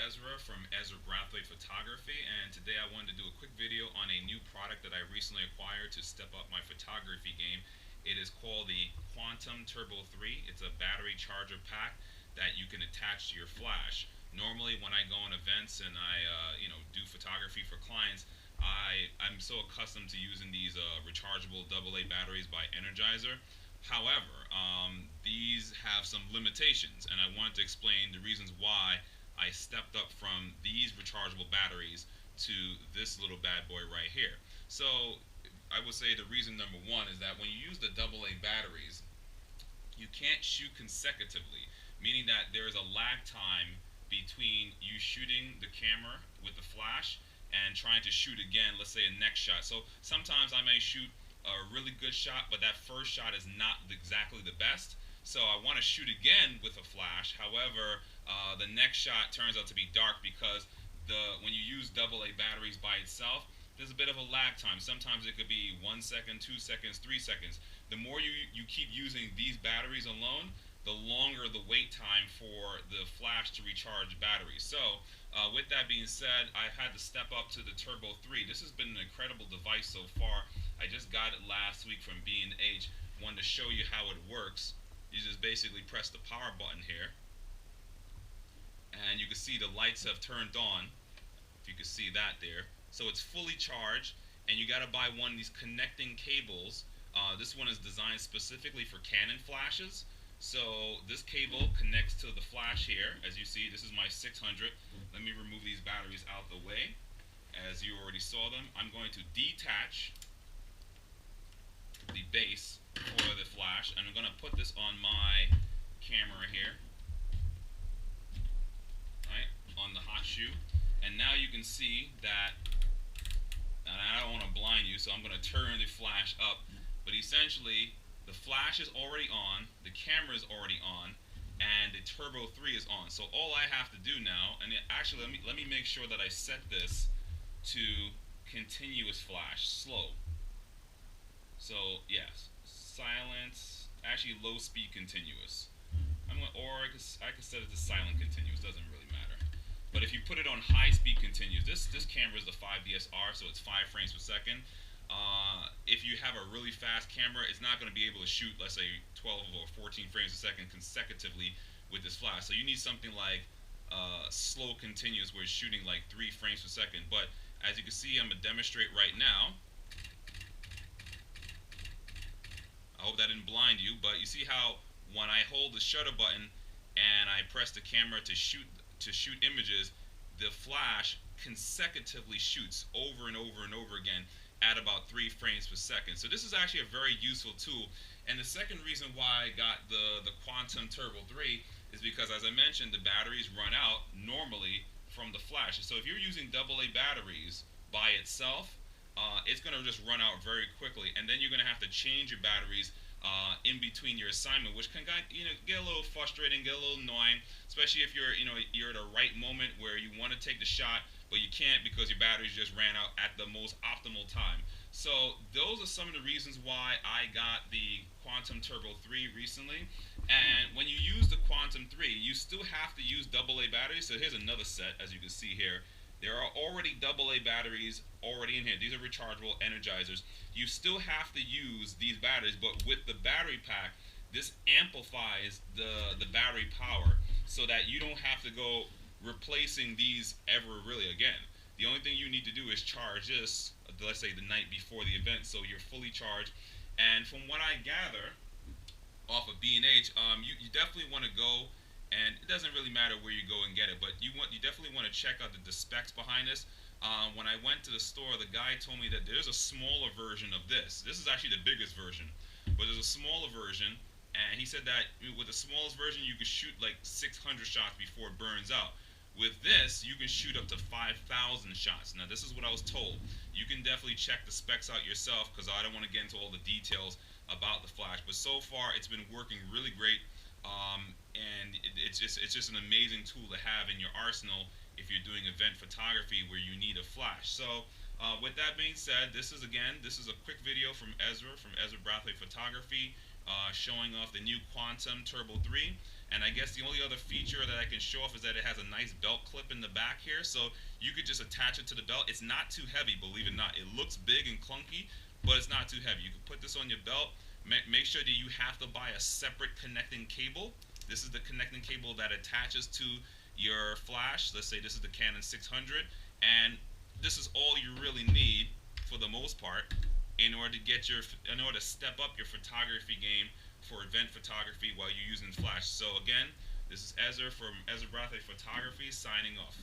Ezra from Ezra Photography, and today I wanted to do a quick video on a new product that I recently acquired to step up my photography game. It is called the Quantum Turbo 3. It's a battery charger pack that you can attach to your flash. Normally, when I go on events and I do photography for clients, I'm so accustomed to using these rechargeable AA batteries by Energizer. However, these have some limitations, and I wanted to explain the reasons why I stepped up from these rechargeable batteries to this little bad boy right here. So I would say the reason number one is that when you use the AA batteries, you can't shoot consecutively, meaning that there is a lag time between you shooting the camera with the flash and trying to shoot again, let's say a next shot. So sometimes I may shoot a really good shot, but that first shot is not exactly the best. So I want to shoot again with a flash. However, the next shot turns out to be dark because when you use AA batteries by itself, there's a bit of a lag time. Sometimes it could be 1 second, 2 seconds, 3 seconds. The more you keep using these batteries alone, the longer the wait time for the flash to recharge batteries. So, with that being said, I've had to step up to the Turbo 3. This has been an incredible device so far. I just got it last week from B&H. Wanted to show you how it works. You just basically press the power button here, and you can see the lights have turned on, if you can see that there. So it's fully charged, and you got to buy one of these connecting cables. This one is designed specifically for Canon flashes. So this cable connects to the flash here. As you see, this is my 600. Let me remove these batteries out the way. As you already saw them, I'm going to detach the base for the flash, and I'm going to put this on my camera here, right, on the hot shoe. And now you can see that, and I don't want to blind you, so I'm going to turn the flash up, but essentially the flash is already on, the camera is already on, and the Turbo 3 is on. So all I have to do now, and actually let me make sure that I set this to continuous flash, slow. So yes, silence, actually low speed continuous. I could set it to silent continuous, doesn't really matter. But if you put it on high speed continuous, this camera is the 5 DSLR, so it's 5 frames per second. If you have a really fast camera, it's not going to be able to shoot, let's say, 12 or 14 frames a second consecutively with this flash. So you need something like slow continuous, where it's shooting like 3 frames per second. But as you can see, I'm going to demonstrate right now. I hope that didn't blind you, but you see how when I hold the shutter button and I press the camera to shoot images, the flash consecutively shoots over and over and over again at about 3 frames per second. So this is actually a very useful tool. And the second reason why I got the Quantum Turbo 3 is because, as I mentioned, the batteries run out normally from the flash. So if you're using AA batteries by itself, it's going to just run out very quickly, and then you're going to have to change your batteries in between your assignment, which can get a little frustrating, get a little annoying, especially if you're at a right moment where you want to take the shot, but you can't because your batteries just ran out at the most optimal time. So those are some of the reasons why I got the Quantum Turbo 3 recently. And when you use the Quantum 3, you still have to use AA batteries. So here's another set, as you can see here. There are already AA batteries already in here. These are rechargeable energizers. You still have to use these batteries, but with the battery pack, this amplifies the battery power so that you don't have to go replacing these ever really again. The only thing you need to do is charge this, let's say the night before the event, so you're fully charged. And from what I gather off of B&H, you definitely want to go, and it doesn't really matter where you go and get it, but you definitely want to check out the specs behind this. When I went to the store, the guy told me that there's a smaller version of this. This is actually the biggest version, but there's a smaller version, and he said that with the smallest version, you can shoot like 600 shots before it burns out. With this, you can shoot up to 5,000 shots. Now, this is what I was told. You can definitely check the specs out yourself, because I don't want to get into all the details about the flash. But so far, it's been working really great. And it's just an amazing tool to have in your arsenal if you're doing event photography where you need a flash. So with that being said, this is a quick video from Ezra Photography, showing off the new Quantum Turbo 3. And I guess the only other feature that I can show off is that it has a nice belt clip in the back here, so you could just attach it to the belt. It's not too heavy, believe it or not. It looks big and clunky, but it's not too heavy. You can put this on your belt. Make sure that you have to buy a separate connecting cable. This is the connecting cable that attaches to your flash. Let's say this is the Canon 600, and this is all you really need for the most part in order to step up your photography game for event photography while you're using flash. So again, this is Ezra from Ezra Bradley Photography signing off.